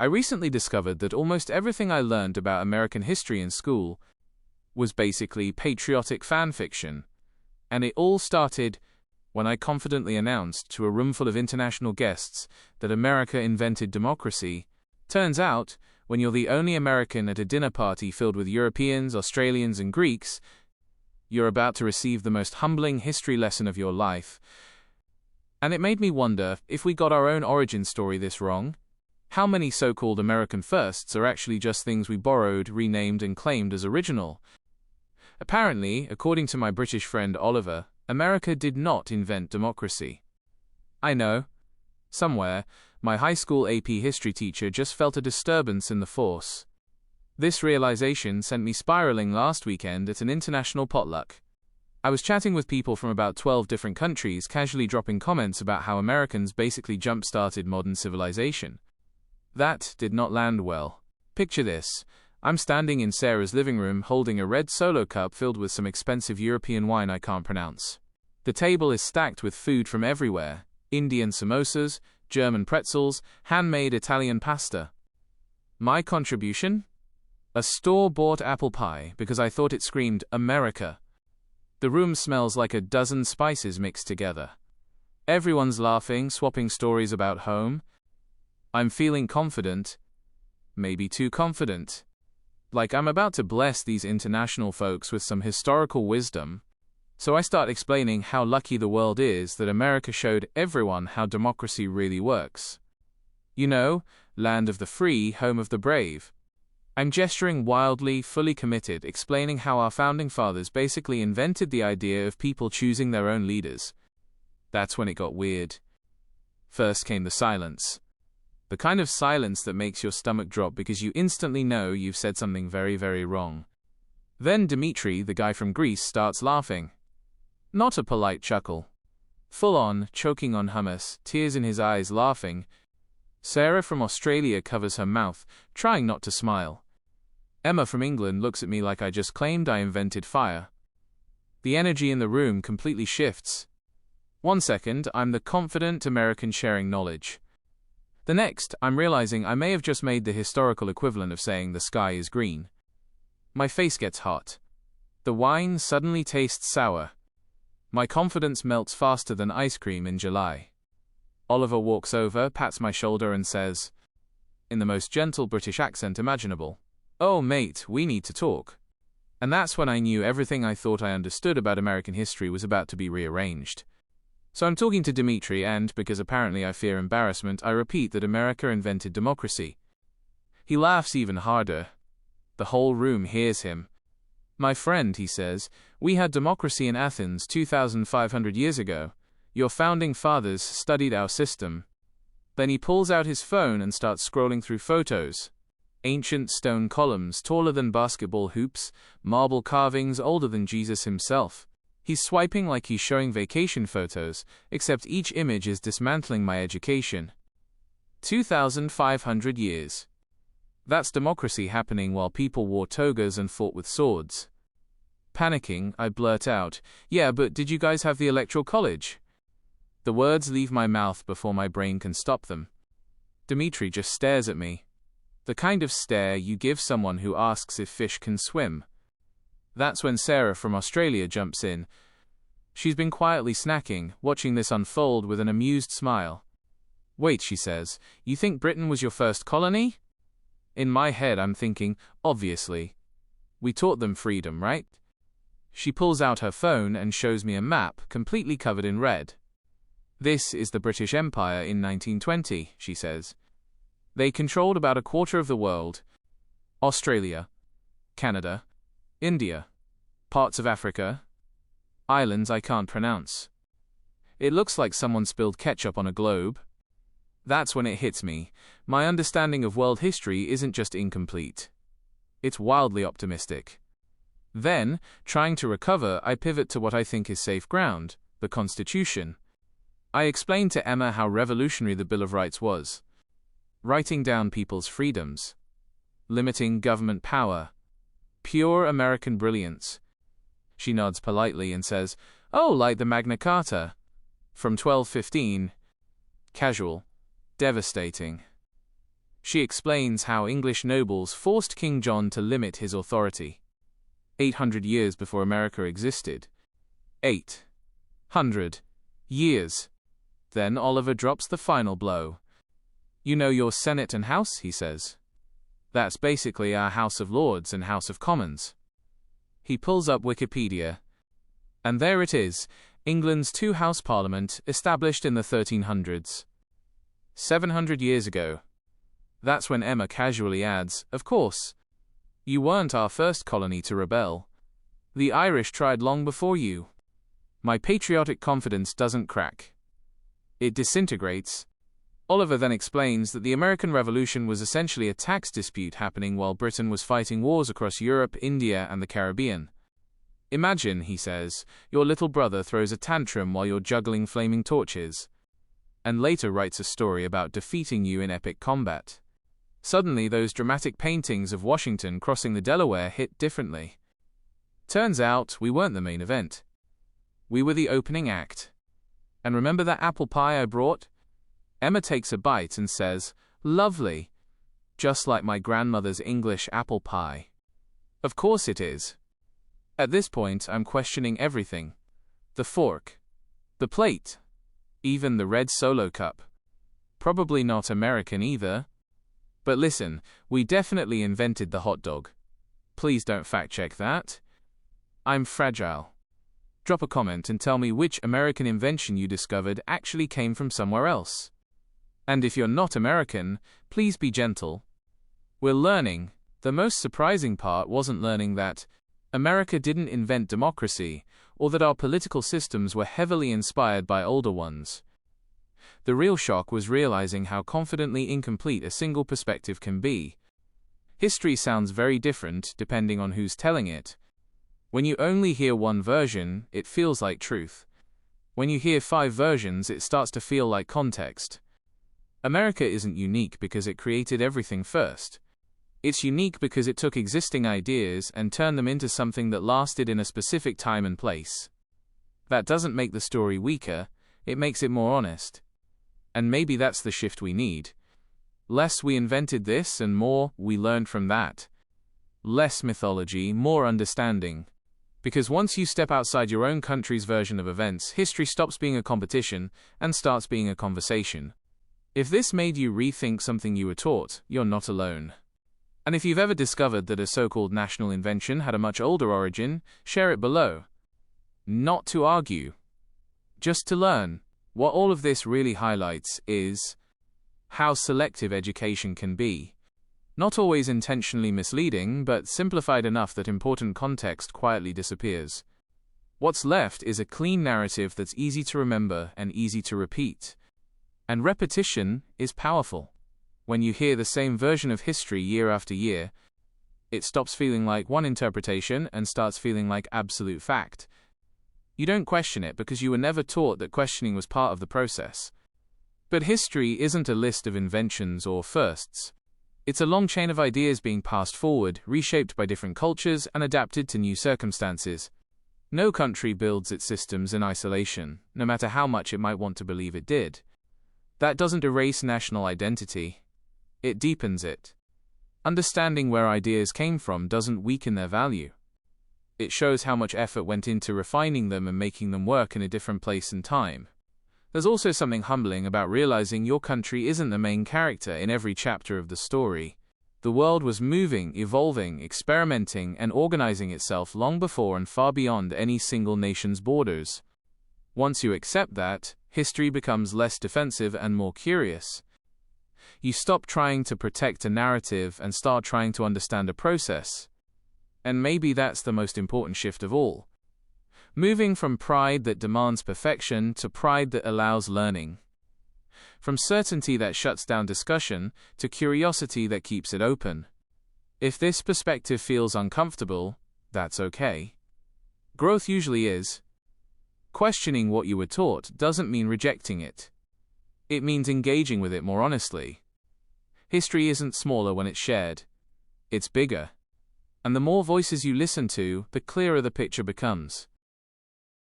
I recently discovered that almost everything I learned about American history in school was basically patriotic fan fiction. And it all started when I confidently announced to a room full of international guests that America invented democracy. Turns out, when you're the only American at a dinner party filled with Europeans, Australians, and Greeks, you're about to receive the most humbling history lesson of your life. And it made me wonder if we got our own origin story this wrong. How many so-called American firsts are actually just things we borrowed, renamed, and claimed as original? Apparently, according to my British friend Oliver, America did not invent democracy. I know. Somewhere, my high school AP history teacher just felt a disturbance in the force. This realization sent me spiraling last weekend at an international potluck. I was chatting with people from about 12 different countries, casually dropping comments about how Americans basically jump-started modern civilization. That did not land well. Picture this. I'm standing in Sarah's living room holding a red Solo cup filled with some expensive European wine I can't pronounce. The table is stacked with food from everywhere: Indian samosas, German pretzels, handmade Italian pasta. My contribution? A store-bought apple pie because I thought it screamed America. The room smells like a dozen spices mixed together. Everyone's laughing, swapping stories about home. I'm feeling confident. Maybe too confident. Like I'm about to bless these international folks with some historical wisdom. So I start explaining how lucky the world is that America showed everyone how democracy really works. You know, land of the free, home of the brave. I'm gesturing wildly, fully committed, explaining how our founding fathers basically invented the idea of people choosing their own leaders. That's when it got weird. First came the silence. The kind of silence that makes your stomach drop because you instantly know you've said something very, very wrong. Then Dimitri, the guy from Greece, starts laughing. Not a polite chuckle. Full on, choking on hummus, tears in his eyes, laughing. Sarah from Australia covers her mouth, trying not to smile. Emma from England looks at me like I just claimed I invented fire. The energy in the room completely shifts. 1 second, I'm the confident American sharing knowledge. The next, I'm realizing I may have just made the historical equivalent of saying the sky is green. My face gets hot. The wine suddenly tastes sour. My confidence melts faster than ice cream in July. Oliver walks over, pats my shoulder and says, in the most gentle British accent imaginable, "Oh mate, we need to talk." And that's when I knew everything I thought I understood about American history was about to be rearranged. So I'm talking to Dimitri and, because apparently I fear embarrassment, I repeat that America invented democracy. He laughs even harder. The whole room hears him. "My friend," he says, "we had democracy in Athens 2,500 years ago. Your founding fathers studied our system." Then he pulls out his phone and starts scrolling through photos. Ancient stone columns taller than basketball hoops, marble carvings older than Jesus himself. He's swiping like he's showing vacation photos, except each image is dismantling my education. 2,500 years. That's democracy happening while people wore togas and fought with swords. Panicking, I blurt out, "Yeah, but did you guys have the Electoral College?" The words leave my mouth before my brain can stop them. Dimitri just stares at me. The kind of stare you give someone who asks if fish can swim. That's when Sarah from Australia jumps in. She's been quietly snacking, watching this unfold with an amused smile. "Wait," she says, "you think Britain was your first colony?" In my head I'm thinking, obviously. We taught them freedom, right? She pulls out her phone and shows me a map, completely covered in red. "This is the British Empire in 1920, she says. They controlled about a quarter of the world. Australia, Canada, India, parts of Africa, islands I can't pronounce. It looks like someone spilled ketchup on a globe." That's when it hits me. My understanding of world history isn't just incomplete. It's wildly optimistic. Then, trying to recover, I pivot to what I think is safe ground, the Constitution. I explain to Emma how revolutionary the Bill of Rights was. Writing down people's freedoms. Limiting government power. Pure American brilliance. She nods politely and says, "Oh, like the Magna Carta. From 1215. Casual. Devastating." She explains how English nobles forced King John to limit his authority. 800 years before America existed. 800 years. Then Oliver drops the final blow. You know your Senate and House, he says. That's basically our House of Lords and House of Commons. He pulls up Wikipedia. And there it is, England's two-house parliament, established in the 1300s. 700 years ago. That's when Emma casually adds, of course. You weren't our first colony to rebel. The Irish tried long before you. My patriotic confidence doesn't crack. It disintegrates. Oliver then explains that the American Revolution was essentially a tax dispute happening while Britain was fighting wars across Europe, India, and the Caribbean. Imagine, he says, your little brother throws a tantrum while you're juggling flaming torches, and later writes a story about defeating you in epic combat. Suddenly those dramatic paintings of Washington crossing the Delaware hit differently. Turns out, we weren't the main event. We were the opening act. And remember that apple pie I brought? Emma takes a bite and says, lovely. Just like my grandmother's English apple pie. Of course it is. At this point, I'm questioning everything. The fork. The plate. Even the red Solo cup. Probably not American either. But listen, we definitely invented the hot dog. Please don't fact-check that. I'm fragile. Drop a comment and tell me which American invention you discovered actually came from somewhere else. And if you're not American, please be gentle. We're learning. The most surprising part wasn't learning that America didn't invent democracy, or that our political systems were heavily inspired by older ones. The real shock was realizing how confidently incomplete a single perspective can be. History sounds very different depending on who's telling it. When you only hear one version, it feels like truth. When you hear 5 versions, it starts to feel like context. America isn't unique because it created everything first. It's unique because it took existing ideas and turned them into something that lasted in a specific time and place. That doesn't make the story weaker, it makes it more honest. And maybe that's the shift we need. Less we invented this and more we learned from that. Less mythology, more understanding. Because once you step outside your own country's version of events, history stops being a competition and starts being a conversation. If this made you rethink something you were taught, you're not alone. And if you've ever discovered that a so-called national invention had a much older origin, share it below. Not to argue. Just to learn. What all of this really highlights is how selective education can be. Not always intentionally misleading, but simplified enough that important context quietly disappears. What's left is a clean narrative that's easy to remember and easy to repeat. And repetition is powerful. When you hear the same version of history year after year, it stops feeling like one interpretation and starts feeling like absolute fact. You don't question it because you were never taught that questioning was part of the process. But history isn't a list of inventions or firsts. It's a long chain of ideas being passed forward, reshaped by different cultures and adapted to new circumstances. No country builds its systems in isolation, no matter how much it might want to believe it did. That doesn't erase national identity. It deepens it. Understanding where ideas came from doesn't weaken their value. It shows how much effort went into refining them and making them work in a different place and time. There's also something humbling about realizing your country isn't the main character in every chapter of the story. The world was moving, evolving, experimenting, and organizing itself long before and far beyond any single nation's borders. Once you accept that, history becomes less defensive and more curious. You stop trying to protect a narrative and start trying to understand a process. And maybe that's the most important shift of all. Moving from pride that demands perfection to pride that allows learning. From certainty that shuts down discussion to curiosity that keeps it open. If this perspective feels uncomfortable, that's okay. Growth usually is. Questioning what you were taught doesn't mean rejecting it. It means engaging with it more honestly. History isn't smaller when it's shared. It's bigger. And the more voices you listen to, the clearer the picture becomes.